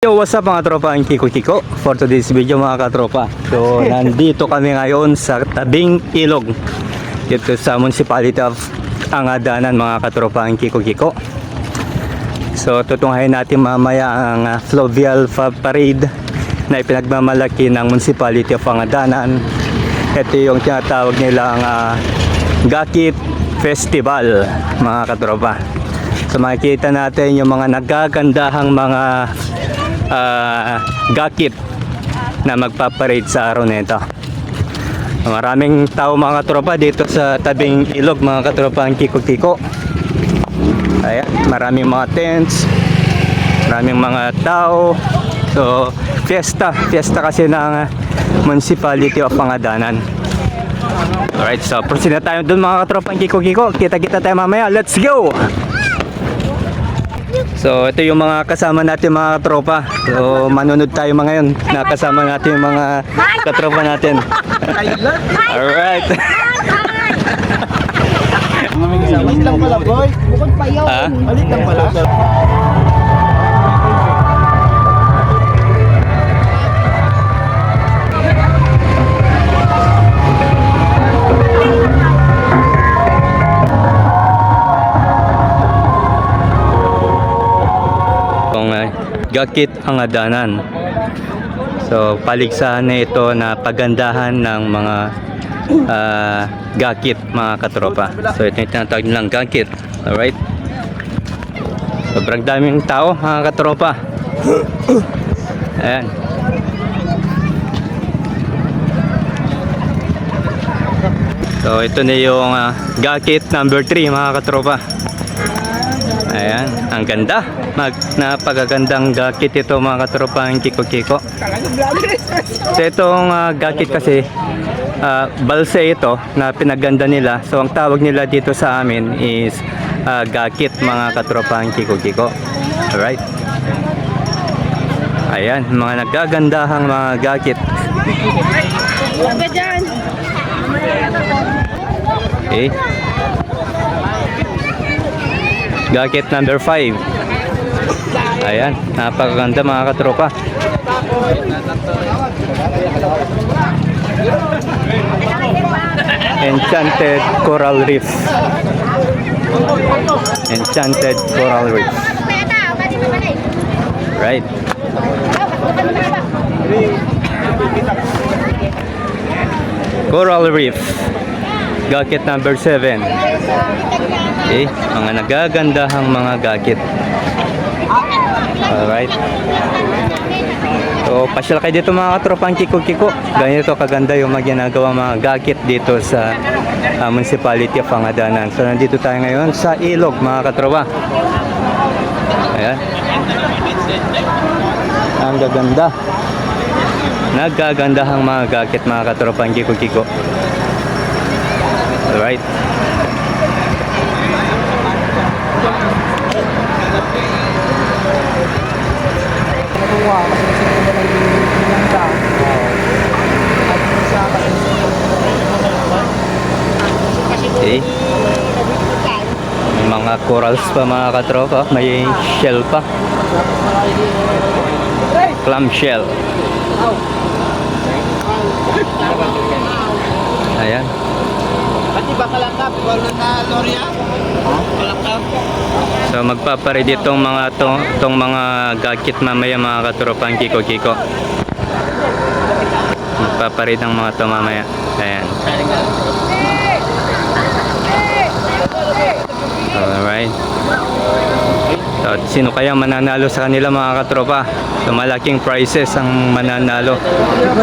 Yo, what's up mga tropa, ang Kiko for today's video mga katropa. So nandito kami ngayon sa tabing ilog dito sa Municipality of Angadanan mga katropa, ang Kiko. So tutunghayin natin mamaya ang fluvial parade na ipinagmamalaki ng Municipality of Angadanan. Ito yung tinatawag nilang Gakit Festival mga katropa. So makikita natin yung mga nagagandahang mga gakit na magpaparade sa araw nito. Maraming tao mga katropa dito sa tabing ilog mga katropa, ang Kiko. Ayan, maraming mga tents, maraming mga tao. So fiesta kasi ng Municipality of Angadanan. Alright, so proceed na tayo dun mga katropa, ang Kiko. Kita tayo mamaya, let's go! So ito yung mga kasama natin mga katropa. So manunod tayo mga yun. Nakasama natin yung mga katropa natin. Alright. Malit lang pala, boy. Bukod pa yun. Malit lang pala. Gakit Angadanan. So paligsahan na ito na pagandahan ng mga gakit mga katropa. So ito yung tinatawag nilang gakit. Alright. Sobrang daming tao mga katropa. Ayan. So ito na yung gakit number 3 mga katropa. Ayan, ang ganda. Napakagandang gakit ito mga katropa, ang Kiko. So itong gakit kasi balse ito na pinaganda nila. So ang tawag nila dito sa amin is gakit mga katropa, ang Kiko. Alright. Ayan, mga nagagandahang mga gakit. Okay. Gakit number 5. Ayan, napakaganda mga katropa. Enchanted Coral Reef. Enchanted Coral Reef. Right. Coral Reef. Gakit number 7. Okay, mga nagagandahang mga gakit. Alright. So pasyal kayo dito mga katropa, ang Kiko. Ganito kaganda yung mga ginagawa mga gakit dito sa Municipality of Angadanan. So nandito tayo ngayon sa ilog mga katropa. Ayan. Ang gaganda. Nagagandahang mga gakit mga katropa, ang Kiko. Alright. Okay. May mga corals pa mga katropa, may shell pa. Clam shell. Ayan. Pati ba kalakap? Wala na Loria? Kalakap? So magpaparade itong mga gakit mamaya mga katropa, ang Kiko. Magpaparade ang mga to mamaya. Ayan. Alright. So sino kaya mananalo sa kanila mga katropa? So malaking prizes ang mananalo.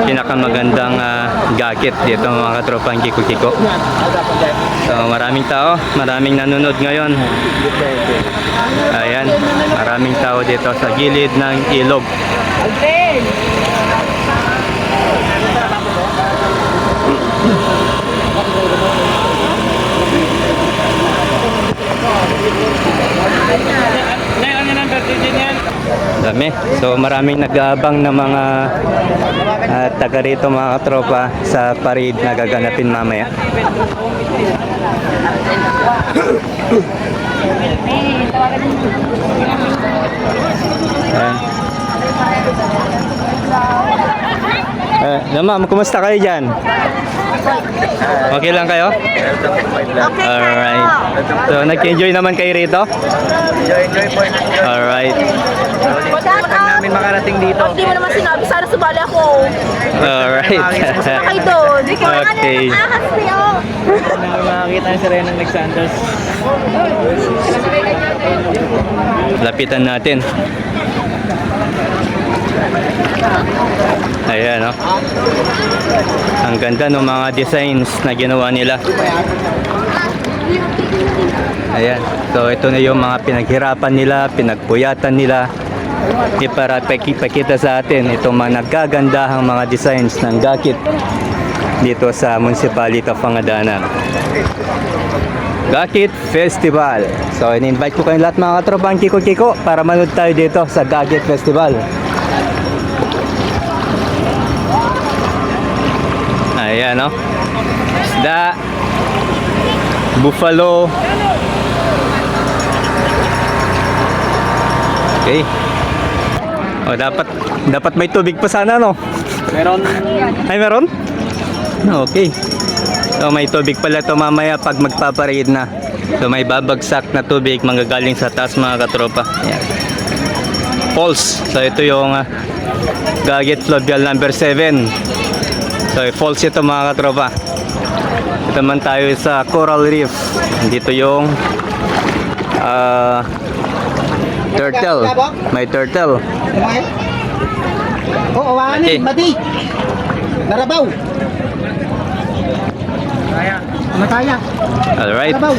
Pinakamagandang gakit dito mga katropa, ang Kiko. So maraming tao, maraming nanonood ngayon. Ayan, maraming tao dito sa gilid ng ilog. Dami. So maraming nag-aabang na mga taga rito mga katropa sa parade na gaganapin mamaya. Ayan. Ma'am, kumusta kayo dyan? Okay lang kayo? Okay, Alright. So, nag-enjoy naman kayo rito? Enjoy po. Alright. Namin makarating dito. Hindi mo naman sinabi, sana sumali ako. Alright. Sakay doon. Okay. Ahas niyo. Namin makakita si Renang nag-sandals. Lapitan natin. Ayan, no? Ang ganda ng mga designs na ginawa nila. Ayan. So, ito na yung mga pinaghirapan nila, pinagpuyatan nila. Para pakita sa atin itong mga nagagandahang mga designs ng Gakit dito sa Municipality of Pangadanan. Gakit Festival. So, in-invite ko kayong lahat mga katropang Kiko-Kiko para manood tayo dito sa Gakit Festival. Ayan, no? Isda, buffalo. Okay. O, dapat may tubig pa sana, no? Meron. Ay, meron? Okay. So, may tubig pala to mamaya pag magpaparade na. So, may babagsak na tubig manggagaling sa taas mga katropa. Ayan. Falls. So, ito yung Gakit Fluvial number 7. So, falls ito mga katropa. Ito naman tayo sa Coral Reef. Dito yung turtle. May turtle. Oo, Okay. mati. Narabaw. Mataya. Alright. Narabaw.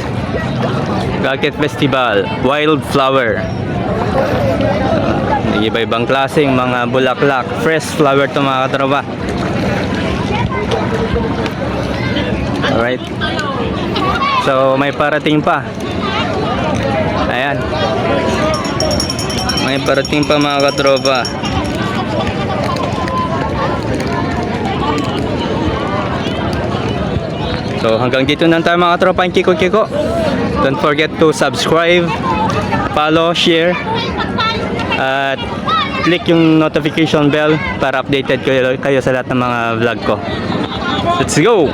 Gakit Festival, Wildflower. Iba-ibang klaseng mga bulaklak, fresh flower to mga katropa. Alright. So, may parating pa. Ayan. May parating pa mga katropa. So, hanggang dito na tayo mga katropa ang Kiko-Kiko. Don't forget to subscribe, follow, share, at click yung notification bell para updated kayo sa lahat ng mga vlog ko. Let's go!